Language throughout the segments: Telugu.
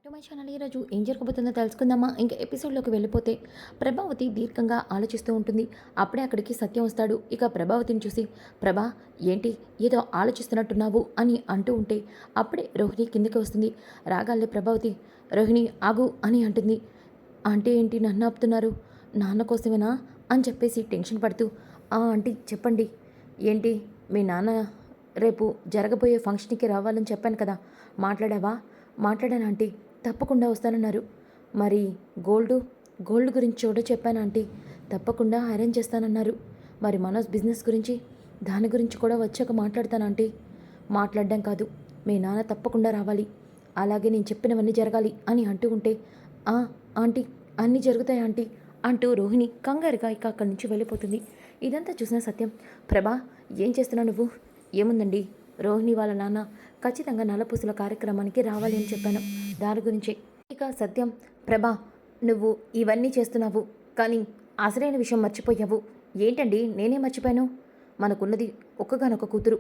To my channel. ఈరోజు ఏం జరగబోతుందో తెలుసుకుందామా? ఇంకా ఎపిసోడ్లోకి వెళ్ళిపోతే ప్రభావతి దీర్ఘంగా ఆలోచిస్తూ ఉంటుంది. అప్పుడే అక్కడికి సత్యం వస్తాడు. ఇక ప్రభావతిని చూసి, ప్రభా ఏంటి ఏదో ఆలోచిస్తున్నట్టున్నావు అని అంటూ ఉంటే అప్పుడే రోహిణి కిందకి వస్తుంది. రాగాలే ప్రభావతి, రోహిణి ఆగు అని అంటుంది. అంటే ఏంటి నన్ను ఆపుతున్నారు? నాన్న కోసమేనా అని చెప్పేసి టెన్షన్ పడుతూ, ఆ ఆంటీ చెప్పండి. ఏంటి మీ నాన్న రేపు జరగబోయే ఫంక్షన్కి రావాలని చెప్పాను కదా, మాట్లాడావా? మాట్లాడాను ఆంటీ, తప్పకుండా వస్తానన్నారు. మరి గోల్డ్ గురించి కూడా చెప్పాను ఆంటీ, తప్పకుండా అరేంజ్ చేస్తానన్నారు. మరి మనోజ్ బిజినెస్ గురించి, దాని గురించి కూడా వచ్చాక మాట్లాడతాను ఆంటీ. మాట్లాడడం కాదు, మీ నాన్న తప్పకుండా రావాలి, అలాగే నేను చెప్పినవన్నీ జరగాలి అని అంటూ ఉంటే, ఆ ఆంటీ అన్నీ జరుగుతాయి ఆంటీ అంటూ రోహిణి కంగారుగా ఇక అక్కడి నుంచి వెళ్ళిపోతుంది. ఇదంతా చూసిన సత్యం, ప్రభా ఏం చేస్తున్నావు నువ్వు? ఏముందండి, రోహిణి వాళ్ళ నాన్న ఖచ్చితంగా నల్లపూసల కార్యక్రమానికి రావాలి అని చెప్పాను, దాని గురించే. ఇక సత్యం, ప్రభా నువ్వు ఇవన్నీ చేస్తున్నావు కానీ అసలైన విషయం మర్చిపోయావు. ఏంటండి నేనే మర్చిపోయాను? మనకున్నది ఒక్కగానొక్క కూతురు.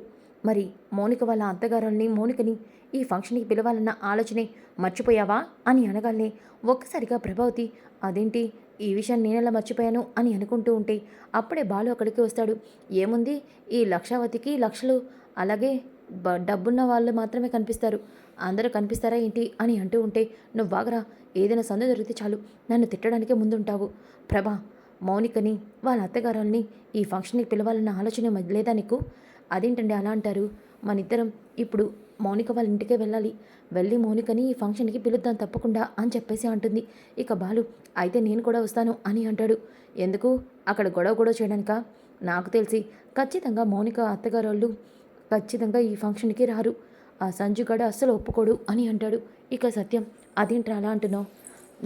మరి మౌనిక వాళ్ళ అత్తగారుల్ని, మౌనికని ఈ ఫంక్షన్కి పిలవాలన్న ఆలోచనే మర్చిపోయావా అని అనగానే ఒక్కసారిగా ప్రభావతి, అదేంటి ఈ విషయం నేనెలా మర్చిపోయాను అని అనుకుంటూ ఉంటే అప్పుడే బాలు అక్కడికి వస్తాడు. ఏముంది, ఈ లక్షావతికి లక్షలు, అలాగే డబ్బున్న వాళ్ళు మాత్రమే కనిపిస్తారు, అందరూ కనిపిస్తారా ఏంటి అని అంటూ ఉంటే, నువ్వు బాగరా, ఏదైనా సందు దొరికితే చాలు నన్ను తిట్టడానికే ముందుంటావు. ప్రభా మౌనికని వాళ్ళ అత్తగారుల్ని ఈ ఫంక్షన్కి పిలవాలన్న ఆలోచన లేదా నీకు? అదేంటండి అలా అంటారు? మనిద్దరం ఇప్పుడు మౌనిక వాళ్ళ ఇంటికే వెళ్ళాలి, వెళ్ళి మౌనికని ఈ ఫంక్షన్కి పిలుద్దాం తప్పకుండా అని చెప్పేసి అంటుంది. ఇక బాలు, అయితే నేను కూడా వస్తాను అని అంటాడు. ఎందుకు? అక్కడ గొడవ చేయడానికా? నాకు తెలిసి ఖచ్చితంగా మౌనిక అత్తగారోళ్ళు ఖచ్చితంగా ఈ ఫంక్షన్కి రారు, ఆ సంజుగాడు అస్సలు ఒప్పుకోడు అని అంటాడు. ఇక సత్యం, అదేంట్రా అలా అంటున్నావు?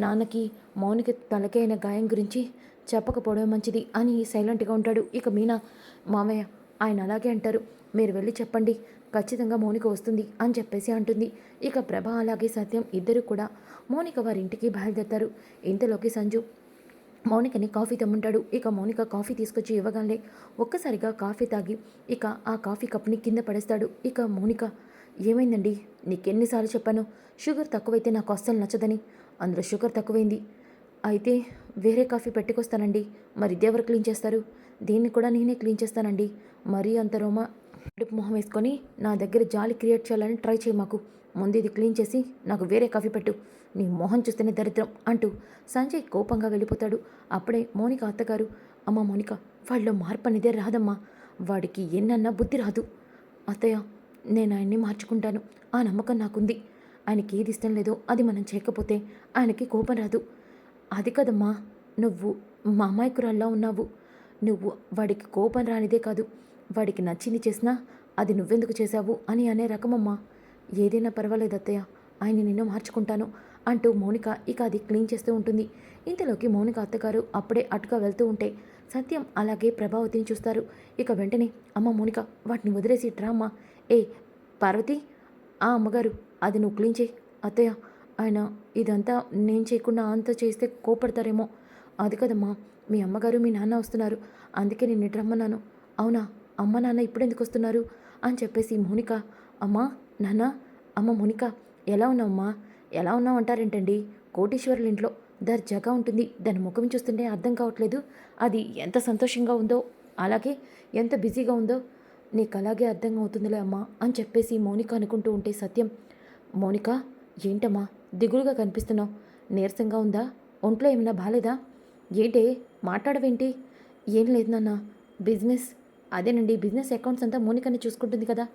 నాన్నకి మౌనిక తలకైన గాయం గురించి చెప్పకపోవడం మంచిది అని సైలెంట్గా ఉంటాడు. ఇక మీనా, మామయ్య ఆయన అలాగే అంటారు, మీరు వెళ్ళి చెప్పండి, ఖచ్చితంగా మౌనిక వస్తుంది అని చెప్పేసి అంటుంది. ఇక ప్రభ అలాగే సత్యం ఇద్దరు కూడా మౌనిక వారి ఇంటికి బయలుదేరుతారు. ఇంతలోకి సంజు మౌనికని కాఫీ తెమ్మంటాడు. ఇక మౌనిక కాఫీ తీసుకొచ్చి ఇవ్వగానే ఒక్కసారిగా కాఫీ తాగి ఇక ఆ కాఫీ కప్ని కింద పడేస్తాడు. ఇక మౌనిక, ఏమైందండి? నీకెన్నిసార్లు చెప్పాను షుగర్ తక్కువైతే నాకు అస్సలు నచ్చదని, అందులో షుగర్ తక్కువైంది. అయితే వేరే కాఫీ పెట్టుకొస్తానండి, మరి ఇదెవరు క్లీన్ చేస్తారు? దీన్ని కూడా నేనే క్లీన్ చేస్తానండి. మరీ అంత రోమా కడుపు మొహం వేసుకొని నా దగ్గర జాలి క్రియేట్ చేయాలని ట్రై చేయి మాకు. ముందు ఇది క్లీన్ చేసి నాకు వేరే కాఫీ పెట్టు, నీ మొహం చూస్తేనే దరిద్రం అంటూ సంజయ్ కోపంగా వెళ్ళిపోతాడు. అప్పుడే మౌనిక అత్తగారు, అమ్మ మౌనిక, వాళ్ళలో మార్పు అనేదే రాదమ్మా, వాడికి ఎన్నన్నా బుద్ధి రాదు. అత్తయ్య, నేను ఆయన్ని మార్చుకుంటాను, ఆ నమ్మకం నాకుంది. ఆయనకి ఏది ఇష్టం లేదో అది మనం చేయకపోతే ఆయనకి కోపం రాదు. అది కదమ్మా, నువ్వు మా అమాయకురాల్లా ఉన్నావు. నువ్వు వాడికి కోపం రానిదే కాదు, వాడికి నచ్చింది చేసినా అది నువ్వెందుకు చేశావు అని అనే రకమమ్మా. ఏదైనా పర్వాలేదు అత్తయ్య, ఆయన్ని నేను మార్చుకుంటాను అంటూ మౌనిక ఇక అది క్లీన్ చేస్తూ ఉంటుంది. ఇంతలోకి మౌనిక అత్తగారు అప్పుడే అటుగా వెళ్తూ ఉంటే సత్యం అలాగే ప్రభావతిని చూస్తారు. ఇక వెంటనే, అమ్మ మౌనిక, వాటిని వదిలేసి డ్రామా. ఏ పార్వతి, ఆ అమ్మగారు, అది నువ్వు క్లీన్ చేయి. అత్తయ్య, ఆయన ఇదంతా నేను చేయకుండా అంతా చేస్తే కోపడతారేమో. అది కదమ్మా, మీ అమ్మగారు మీ నాన్న వస్తున్నారు, అందుకే నేను ఇటు రమ్మన్నాను. అవునా, అమ్మ నాన్న ఇప్పుడెందుకు వస్తున్నారు అని చెప్పేసి మౌనిక, అమ్మా నాన్న, అమ్మ మౌనిక, ఎలా ఉన్నావమ్మా? ఎలా ఉన్నావు అంటారేంటండి? కోటీశ్వరుల ఇంట్లో దర్జాగా ఉంటుంది, దాని ముఖం చూస్తుంటే అర్థం కావట్లేదు అది ఎంత సంతోషంగా ఉందో, అలాగే ఎంత బిజీగా ఉందో. నీకు అలాగే అర్థం అవుతుందిలే అమ్మా అని చెప్పేసి మౌనిక అనుకుంటూ ఉంటే సత్యం, మౌనిక ఏంటమ్మా దిగులుగా కనిపిస్తున్నావు? నీరసంగా ఉందా? ఒంట్లో ఏమైనా బాలేదా? ఏంటే మాట్లాడవేంటి? ఏం లేదు నాన్న, బిజినెస్, అదేనండి బిజినెస్ అకౌంట్స్ అంతా మౌనికని చూసుకుంటుంది కదా,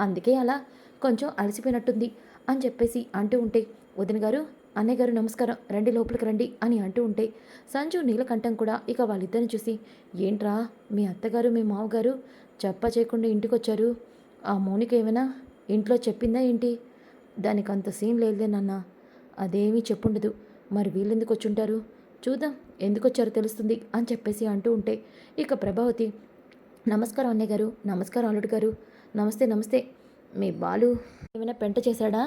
అందుకే అలా కొంచెం అలసిపోయినట్టుంది అని చెప్పేసి అంటూ ఉంటే, వదిన గారు, అన్నయ్య గారు నమస్కారం, రండి లోపలికి రండి అని అంటూ ఉంటే సంజు నీలకంఠం కూడా ఇక వాళ్ళిద్దరిని చూసి, ఏంట్రా మీ అత్తగారు మీ మావగారు చెప్ప చేయకుండా ఇంటికొచ్చారు, ఆ మౌనిక ఏమైనా ఇంట్లో చెప్పిందా ఏంటి? దానికి అంత సీన్ లేదులే నాన్న, అదేమీ చెప్పుండదు. మరి వీళ్ళెందుకు వచ్చుంటారు? చూద్దాం, ఎందుకొచ్చారో తెలుస్తుంది అని చెప్పేసి అంటూ ఉంటే ఇక ప్రభావతి, నమస్కారం అన్నయ్య గారు, నమస్కారం అల్లుడు గారు, నమస్తే నమస్తే. మీ బాలు ఏమైనా పెంట చేశాడా?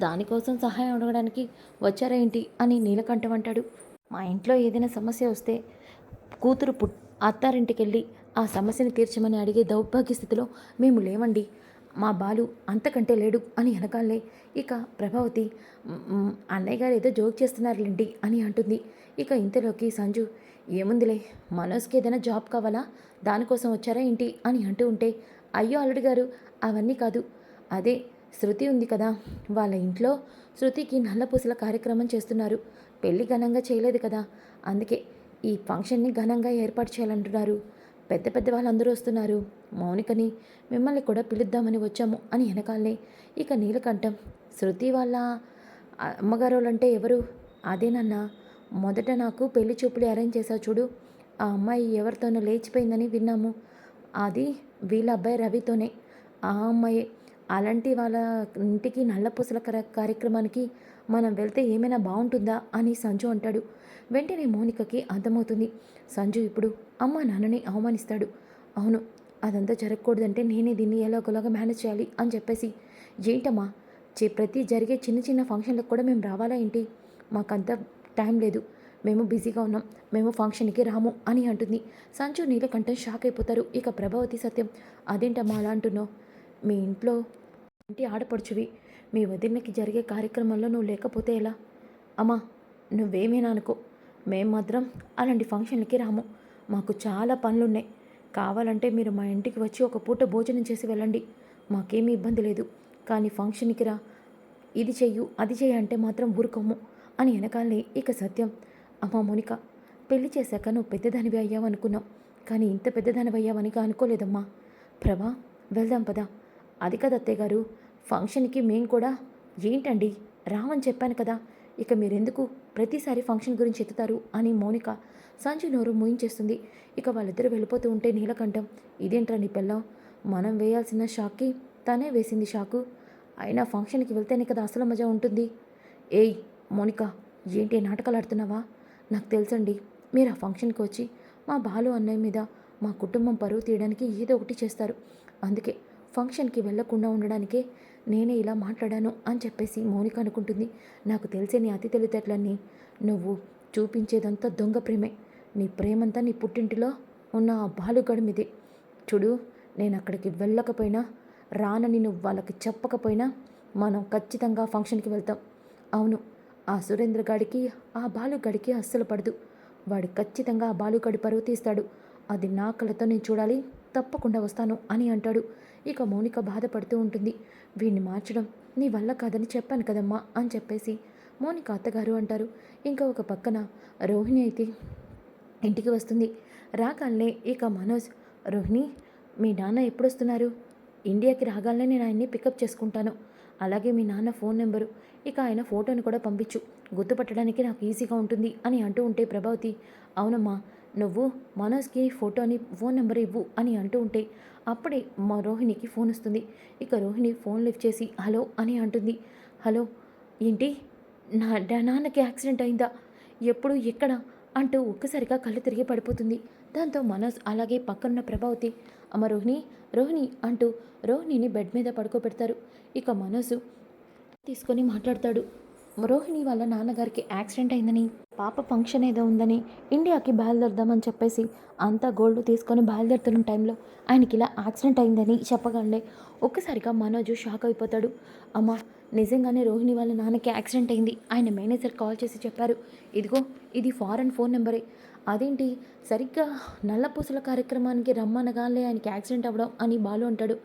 దానికోసం సహాయం అడగడానికి వచ్చారా ఏంటి అని నీలకంఠం అంటాడు. మా ఇంట్లో ఏదైనా సమస్య వస్తే కూతురు అత్తారింటికి వెళ్ళి ఆ సమస్యను తీర్చమని అడిగే దౌర్భాగ్య స్థితిలో మేము లేవండి. మా బాలు అంతకంటే లేడు అని వెనకాలే ఇక ప్రభావతి అన్నయ్య గారు ఏదో జోక్ చేస్తున్నారులేండి అని అంటుంది. ఇక ఇంతలోకి సంజు ఏముందిలే, మనోజ్కి ఏదైనా జాబ్ కావాలా, దానికోసం వచ్చారా ఏంటి అని అంటూ ఉంటే అయ్యో అల్లుడు గారు అవన్నీ కాదు, అదే శృతి ఉంది కదా, వాళ్ళ ఇంట్లో శృతికి నల్లపూసల కార్యక్రమం చేస్తున్నారు, పెళ్లి ఘనంగా చేయలేదు కదా, అందుకే ఈ ఫంక్షన్ని ఘనంగా ఏర్పాటు చేయాలంటున్నారు, పెద్ద పెద్ద వాళ్ళందరూ వస్తున్నారు, మౌనికని మిమ్మల్ని కూడా పిలుద్దామని వచ్చాము అని వెనకాలనే ఇక నీలకంఠం శృతి వాళ్ళ అమ్మగారోళ్ళంటే ఎవరు, అదేనన్నా మొదట నాకు పెళ్లి చూపులు అరేంజ్ చేశా చూడు, ఆ అమ్మాయి ఎవరితోనో లేచిపోయిందని విన్నాము, అది వీళ్ళ అబ్బాయి రవితోనే, ఆ అమ్మాయి, అలాంటి వాళ్ళ ఇంటికి నల్లపూసల కార్యక్రమానికి మనం వెళ్తే ఏమైనా బాగుంటుందా అని సంజు అంటాడు. వెంటనే మౌనికకి అర్థమవుతుంది సంజు ఇప్పుడు అమ్మ నాన్నని అవమానిస్తాడు. అవును, అదంతా జరగకూడదంటే నేనే దీన్ని ఎలాగోలాగా మేనేజ్ చేయాలి అని చెప్పేసి ఏంటమ్మా ప్రతి జరిగే చిన్న చిన్న ఫంక్షన్లకు కూడా మేము రావాలా ఏంటి, మాకంత టైం లేదు, మేము బిజీగా ఉన్నాం, మేము ఫంక్షన్కి రాము అని అంటుంది. సంజు నీలకంఠం షాక్ అయిపోతారు. ఇక ప్రభావతి సత్యం అదేంటమ్మా అలా అంటున్నావు, మీ ఇంట్లో ఇంటి ఆడపడుచువి, మీ వదినకి జరిగే కార్యక్రమంలో నువ్వు లేకపోతే ఎలా, అమ్మా నువ్వేమేనా అనుకో, మేం మాత్రం అలాంటి ఫంక్షన్లకి రాము, మాకు చాలా పనులున్నాయి, కావాలంటే మీరు మా ఇంటికి వచ్చి ఒక పూట భోజనం చేసి వెళ్ళండి, మాకేమీ ఇబ్బంది లేదు, కానీ ఫంక్షన్కి రా, ఇది చెయ్యు అది చెయ్యి అంటే మాత్రం ఊరుకోము అని వెనకాలే ఇక సత్యం అమ్మ మౌనిక, పెళ్లి చేశాక నువ్వు పెద్దదానివి అయ్యావు అనుకున్నావు, కానీ ఇంత పెద్దదానివి అయ్యావని అనుకోలేదమ్మా, ప్రభా వెళ్దాం పదా, అది కదా అత్తయ్య గారు, ఫంక్షన్కి మేం కూడా ఏంటండి రామని చెప్పాను కదా, ఇక మీరెందుకు ప్రతిసారి ఫంక్షన్ గురించి ఎత్తుతారు అని మౌనిక సంజు నోరు మూయించేస్తుంది. ఇక వాళ్ళిద్దరూ వెళ్ళిపోతూ ఉంటే నీలకంఠం ఇదేంట్రా నీ పిల్లం, మనం వేయాల్సిన షాక్కి తనే వేసింది షాకు, అయినా ఫంక్షన్కి వెళ్తేనే కదా అసలు మజా ఉంటుంది. ఏయ్ మౌనిక, ఏంటి నాటకాలు ఆడుతున్నావా, నాకు తెలుసండి మీరు ఆ ఫంక్షన్కి వచ్చి మా బాలు అన్నయ్య మీద మా కుటుంబం పరువు తీయడానికి ఏదో ఒకటి చేస్తారు, అందుకే ఫంక్షన్కి వెళ్లకుండా ఉండడానికే నేనే ఇలా మాట్లాడాను అని చెప్పేసి మౌనిక అనుకుంటుంది. నాకు తెలిసే నీ అతి తెలివితేటలన్నీ, నువ్వు చూపించేదంతా దొంగ ప్రేమే, నీ ప్రేమంతా నీ పుట్టింటిలో ఉన్న ఆ బాలుగడి మీదే, చూడు నేను అక్కడికి వెళ్ళకపోయినా రానని నువ్వు వాళ్ళకి చెప్పకపోయినా మనం ఖచ్చితంగా ఫంక్షన్కి వెళ్తాం. అవును, ఆ సురేంద్ర గాడికి ఆ బాలుగడికి అస్సలు పడదు, వాడు ఖచ్చితంగా ఆ బాలుగడి పరువు తీస్తాడు, అది నా కళ్ళతో నేను చూడాలి, తప్పకుండా వస్తాను అని అంటాడు. ఇక మౌనిక బాధపడుతూ ఉంటుంది. వీడిని మార్చడం నీ వల్ల కాదని చెప్పాను కదమ్మా అని చెప్పేసి మౌనిక అత్తగారు అంటారు. ఇంకా ఒక పక్కన రోహిణి అయితే ఇంటికి వస్తుంది. రాగానే ఇక మనోజ్, రోహిణి మీ నాన్న ఎప్పుడు వస్తున్నారు, ఇండియాకి రాగానే నేను ఆయన్ని పికప్ చేసుకుంటాను, అలాగే మీ నాన్న ఫోన్ నెంబరు, ఇక ఆయన ఫోటోని కూడా పంపించు, గుర్తుపట్టడానికి నాకు ఈజీగా ఉంటుంది అని అంటూ ఉంటే ప్రభావతి అవునమ్మా, నువ్వు మనోజ్కి ఫోన్ నెంబర్ ఇవ్వు అని అంటూ ఉంటే అప్పుడే మా రోహిణికి ఫోన్ వస్తుంది. ఇక రోహిణి ఫోన్ లిఫ్ట్ చేసి హలో అని అంటుంది. హలో ఏంటి, నా నాన్నకి యాక్సిడెంట్ అయిందా, ఎప్పుడు ఎక్కడ అంటూ ఒక్కసారిగా కళ్ళు తిరిగి పడిపోతుంది. దాంతో మనోజ్ అలాగే పక్కనున్న ప్రభావతి అమ్మ రోహిణి రోహిణి అంటూ రోహిణిని బెడ్ మీద పడుకోబెడతారు. ఇక మనోజ్ తీసుకొని మాట్లాడతాడు. రోహిణి వాళ్ళ నాన్నగారికి యాక్సిడెంట్ అయిందని, పాప ఫంక్షన్ ఏదో ఉందని ఇండియాకి బయలుదేరదామని చెప్పేసి అంతా గోల్డ్ తీసుకొని బయలుదేరుతున్న టైంలో ఆయనకి ఇలా యాక్సిడెంట్ అయిందని చెప్పగానే ఒక్కసారిగా మనోజు షాక్ అయిపోతాడు. అమ్మ నిజంగానే రోహిణి వాళ్ళ నాన్నకి యాక్సిడెంట్ అయింది, ఆయన మేనేజర్ కాల్ చేసి చెప్పారు, ఇదిగో ఇది ఫారెన్ ఫోన్ నెంబరే, అదేంటి సరిగ్గా నల్లపూసల కార్యక్రమానికి రమ్మనగానే ఆయనకి యాక్సిడెంట్ అవ్వడం అని బాలు అంటాడు.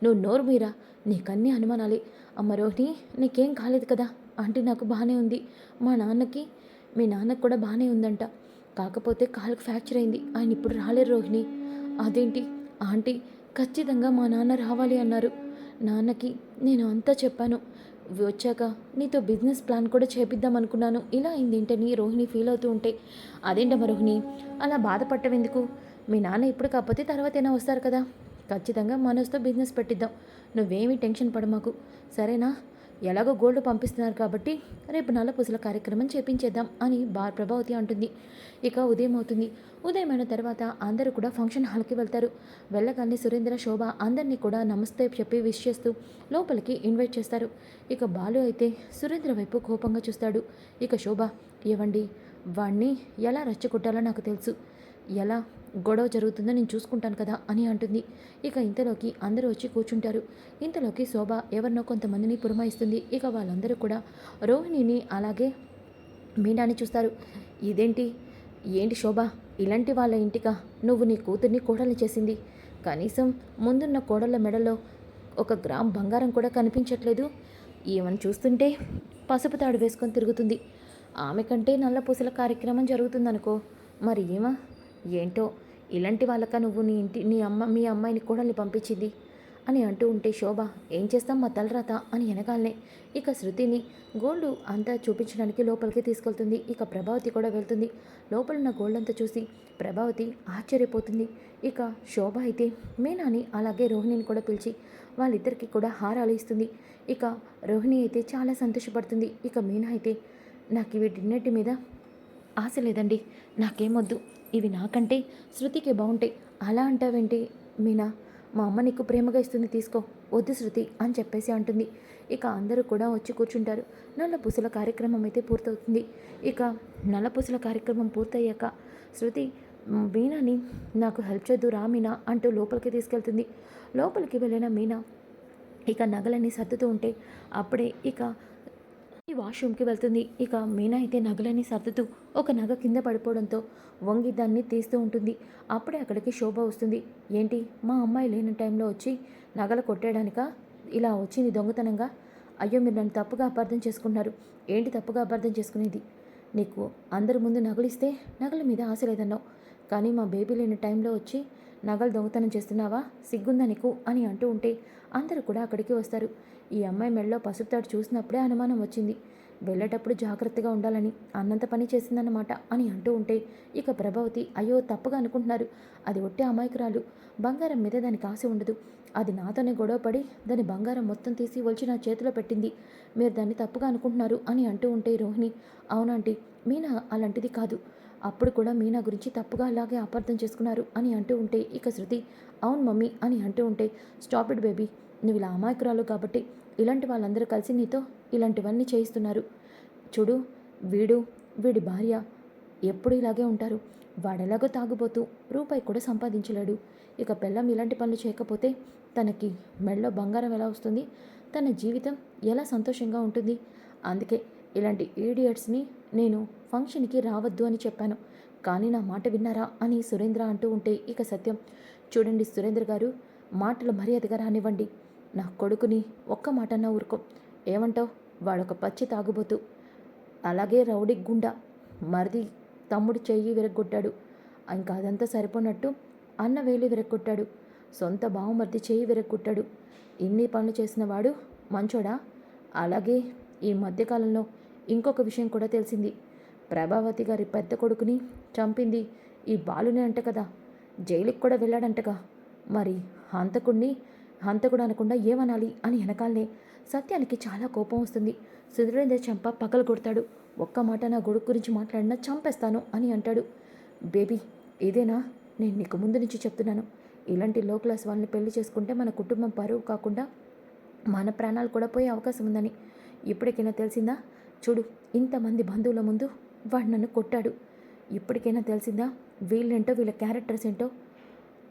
నువ్వు నోరు మీరా, నీకన్నీ అనుమానాలే, అమ్మ రోహిణి నీకేం కాలేదు కదా అంటే నాకు బాగానే ఉంది, మా నాన్నకి మీ నాన్నకు కూడా బాగానే ఉందంట, కాకపోతే కాలుకు ఫ్రాక్చర్ అయింది, ఆయన ఇప్పుడు రాలేరు రోహిణి, అదేంటి ఆంటీ ఖచ్చితంగా మా నాన్న రావాలి అన్నారు, నాన్నకి నేను అంతా చెప్పాను, వచ్చాక నీతో బిజినెస్ ప్లాన్ కూడా చేపిద్దాం అనుకున్నాను, ఇలా అయింది ఏంటని రోహిణి ఫీల్ అవుతూ ఉంటే అదేంటమ్మా రోహిణి అలా బాధపట్టవెందుకు, మీ నాన్న ఇప్పుడు కాకపోతే తర్వాతైనా వస్తారు కదా, ఖచ్చితంగా మనోజ్తో బిజినెస్ పెట్టిద్దాం, నువ్వేమీ టెన్షన్ పడమాకు సరేనా, ఎలాగో గోల్డ్ పంపిస్తున్నారు కాబట్టి రేపు నల్లపూసల కార్యక్రమం చేపించేద్దాం అని ప్రభావతి అంటుంది. ఇక ఉదయం అవుతుంది. ఉదయమైన తర్వాత అందరూ కూడా ఫంక్షన్ హాల్కి వెళ్తారు. వెళ్ళగానే సురేంద్ర శోభ అందరినీ కూడా నమస్తే చెప్పి విష్ చేస్తూ లోపలికి ఇన్వైట్ చేస్తారు. ఇక బాలు అయితే సురేంద్ర వైపు కోపంగా చూస్తాడు. ఇక శోభ ఏవండి వాణ్ణి ఎలా రెచ్చగొట్టాలో నాకు తెలుసు, ఎలా గొడవ జరుగుతుందో నేను చూసుకుంటాను కదా అని అంటుంది. ఇక ఇంతలోకి అందరూ వచ్చి కూర్చుంటారు. ఇంతలోకి శోభ ఎవరినో కొంతమందిని పురమాయిస్తుంది. ఇక వాళ్ళందరూ కూడా రోహిణిని అలాగే మీనాని చూస్తారు. ఇదేంటి ఏంటి శోభ, ఇలాంటి వాళ్ళ ఇంటికా నువ్వు నీ కూతుర్ని కోడలు చేసింది? కనీసం ముందున్న కోడళ్ళ మెడలో 1 గ్రామ్ బంగారం కూడా కనిపించట్లేదు. ఈమెను చూస్తుంటే పసుపు తాడు వేసుకొని తిరుగుతుంది. ఆమె కంటే నల్లపూసల కార్యక్రమం జరుగుతుందనుకో. మరి ఏంటో ఇలాంటి వాళ్ళక నువ్వు మీ అమ్మాయిని కోడల్ని పంపించింది అని అంటూ ఉంటే శోభ ఏం చేస్తాం మా తలరాత అని వెనకాలనే ఇక శృతిని గోల్డ్ అంతా చూపించడానికి లోపలికి తీసుకెళ్తుంది. ఇక ప్రభావతి కూడా వెళ్తుంది. లోపలున్న గోల్డ్ అంతా చూసి ప్రభావతి ఆశ్చర్యపోతుంది. ఇక శోభ అయితే మీనాని అలాగే రోహిణిని కూడా పిలిచి వాళ్ళిద్దరికీ కూడా హారాలు ఇస్తుంది. ఇక రోహిణి అయితే చాలా సంతోషపడుతుంది. ఇక మీనా అయితే నాకు వీటిన్నిటి మీద ఆశ లేదండి, నాకేమొద్దు, ఇవి నాకంటే శృతికే బాగుంటాయి. అలా అంటావేంటి మీనా, మా అమ్మ నీకు ప్రేమగా ఇస్తుంది, తీసుకో, వద్దు శృతి అని చెప్పేసి అంటుంది. ఇక అందరూ కూడా వచ్చి కూర్చుంటారు. నల్లపూసల కార్యక్రమం అయితే పూర్తవుతుంది. ఇక నల్లపూసల కార్యక్రమం పూర్తయ్యాక శృతి మీనాని నాకు హెల్ప్ చేద్దు రా మీనా అంటూ లోపలికి తీసుకెళ్తుంది. లోపలికి వెళ్ళిన మీనా ఇక నగలన్నీ సర్దుతూ ఉంటే అప్పుడే ఇక ఈ వాష్రూమ్కి వెళ్తుంది. ఇక మీనా అయితే నగలని సర్దుతూ ఒక నగ కింద పడిపోవడంతో వంగి దాన్ని తీస్తూ ఉంటుంది. అప్పుడే అక్కడికి శోభ వస్తుంది. ఏంటి మా అమ్మాయి లేని టైంలో వచ్చి నగలు కొట్టేయడానిక ఇలా వచ్చింది దొంగతనంగా? అయ్యో మీరు నన్ను తప్పుగా అపార్థం చేసుకున్నారు. ఏంటి తప్పుగా అపార్థం చేసుకునేది? నీకు అందరి ముందు నగలు ఇస్తే నగల మీద ఆశ లేదన్నావు, కానీ మా బేబీ లేని టైంలో వచ్చి నగలు దొంగతనం చేస్తున్నావా? సిగ్గుందా నీకు అని అంటూ ఉంటే అందరూ కూడా అక్కడికి వస్తారు. ఈ అమ్మాయి మెడలో పసుపు తాడు చూసినప్పుడే అనుమానం వచ్చింది. వెళ్ళేటప్పుడు జాగ్రత్తగా ఉండాలని అన్నంత పని చేసిందన్నమాట అని అంటూ ఉంటే ఇక ప్రభావతి అయ్యో తప్పుగా అనుకుంటున్నారు, అది ఒట్టే అమాయకురాలు, బంగారం మీద దానికి ఆశ ఉండదు, అది నాతోనే గొడవపడి దాని బంగారం మొత్తం తీసి వచ్చి నా చేతిలో పెట్టింది, మీరు దాన్ని తప్పుగా అనుకుంటున్నారు అని అంటూ ఉంటే రోహిణి అవునంటీ, మీనా అలాంటిది కాదు, అప్పుడు కూడా మీనా గురించి తప్పుగా అలాగే అపార్థం చేసుకున్నారు అని అంటూ ఉంటే ఇక శృతి అవును మమ్మీ అని అంటూ ఉంటే స్టాప్ ఇట్ బేబీ, నువ్వు ఇలా అమాయకురాలు కాబట్టి ఇలాంటి వాళ్ళందరూ కలిసి నీతో ఇలాంటివన్నీ చేయిస్తున్నారు. చూడు, వీడి భార్య ఎప్పుడు ఇలాగే ఉంటారు. వాడెలాగో తాగుబోతూ రూపాయి కూడా సంపాదించలేడు. ఇక పెళ్ళం ఇలాంటి పనులు చేయకపోతే తనకి మెడలో బంగారం ఎలా వస్తుంది? తన జీవితం ఎలా సంతోషంగా ఉంటుంది? అందుకే ఇలాంటి ఈడియట్స్ని నేను ఫంక్షన్కి రావద్దు అని చెప్పాను, కానీ నా మాట విన్నారా అని సురేంద్ర అంటూ ఉంటే ఇక సత్యం చూడండి సురేంద్ర గారు, మాటలు మర్యాదగా రానివ్వండి. నా కొడుకుని ఒక్క మాటన్నా ఊరుకో. ఏమంటావు? వాడొక పచ్చి తాగుబోతు, అలాగే రౌడీ గుండా, మరిది తమ్ముడు చెయ్యి విరగ్గొట్టాడు, ఇంకా అదంతా సరిపోనట్టు అన్న వేలి విరగ్గొట్టాడు, సొంత బావమరిది చెయ్యి విరగ్గొట్టాడు. ఇన్ని పనులు చేసిన వాడు మంచోడా? అలాగే ఈ మధ్యకాలంలో ఇంకొక విషయం కూడా తెలిసింది. ప్రభావతి గారి పెద్ద కొడుకుని చంపింది ఈ బాలునే అంట కదా, జైలుకి కూడా వెళ్ళాడంటగా. మరి హంతకుడు అనకుండా ఏమనాలి అని వెనకాలనే సత్యానికి చాలా కోపం వస్తుంది. సురేంద్ర చెంప పగలు కొడతాడు. ఒక్క మాట నా కొడుకు గురించి మాట్లాడినా చంపేస్తాను అని అంటాడు. బేబీ, ఇదేనా నేను నీకు ముందు నుంచి చెప్తున్నాను, ఇలాంటి లో క్లాస్ వాళ్ళని పెళ్లి చేసుకుంటే మన కుటుంబం పరువు కాకుండా మన ప్రాణాలు కూడా పోయే అవకాశం ఉందని ఇప్పటికైనా తెలిసిందా? చూడు, ఇంతమంది బంధువుల ముందు వాడు నన్ను కొట్టాడు. ఇప్పటికైనా తెలిసిందా వీళ్ళేంటో, వీళ్ళ క్యారెక్టర్స్ ఏంటో?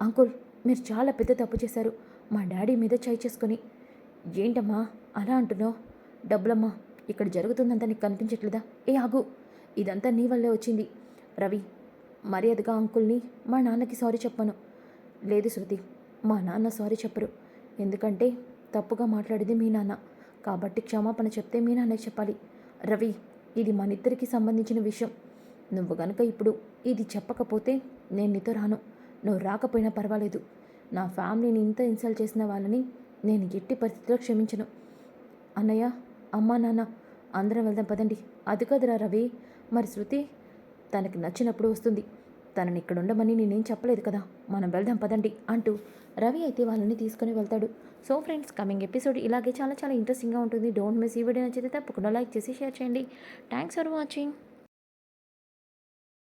అంకుల్, మీరు చాలా పెద్ద తప్పు చేశారు మా డాడీ మీద చేయి చేసుకొని. ఏంటమ్మా అలా అంటున్నావు? డబ్బులమ్మా, ఇక్కడ జరుగుతుందంతా నీకు కనిపించట్లేదా? ఏ ఆగు, ఇదంతా నీ వల్లే వచ్చింది. రవి, మర్యాదగా అంకుల్ని మా నాన్నకి సారీ చెప్పను. లేదు శృతి, మా నాన్న సారీ చెప్పరు, ఎందుకంటే తప్పుగా మాట్లాడేది మీ నాన్న, కాబట్టి క్షమాపణ చెప్తే మీ నాన్నకి చెప్పాలి. రవి, ఇది మనిద్దరికీ సంబంధించిన విషయం. నువ్వు గనుక ఇప్పుడు ఇది చెప్పకపోతే నేను నీతో రాను. నువ్వు రాకపోయినా పర్వాలేదు. నా ఫ్యామిలీని ఇంత ఇన్సల్ట్ చేసిన వాళ్ళని నేను ఎట్టి పరిస్థితిలో క్షమించను. అన్నయ్య, అమ్మా, నాన్న అందరం వెళ్దాం పదండి. అది కదురా రవి, మరి శృతి తనకి నచ్చినప్పుడు వస్తుంది, తనని ఇక్కడ ఉండమని నేనేం చెప్పలేదు కదా, మనం వెళ్దాం పదండి అంటూ రవి అయితే వాళ్ళని తీసుకుని వెళ్తాడు. సో ఫ్రెండ్స్, కమింగ్ ఎపిసోడ్ ఇలాగే చాలా చాలా ఇంట్రెస్టింగ్గా ఉంటుంది. Don't miss. ఈ వీడియో నచ్చితే తప్పకుండా లైక్ చేసి షేర్ చేయండి. Thanks for watching.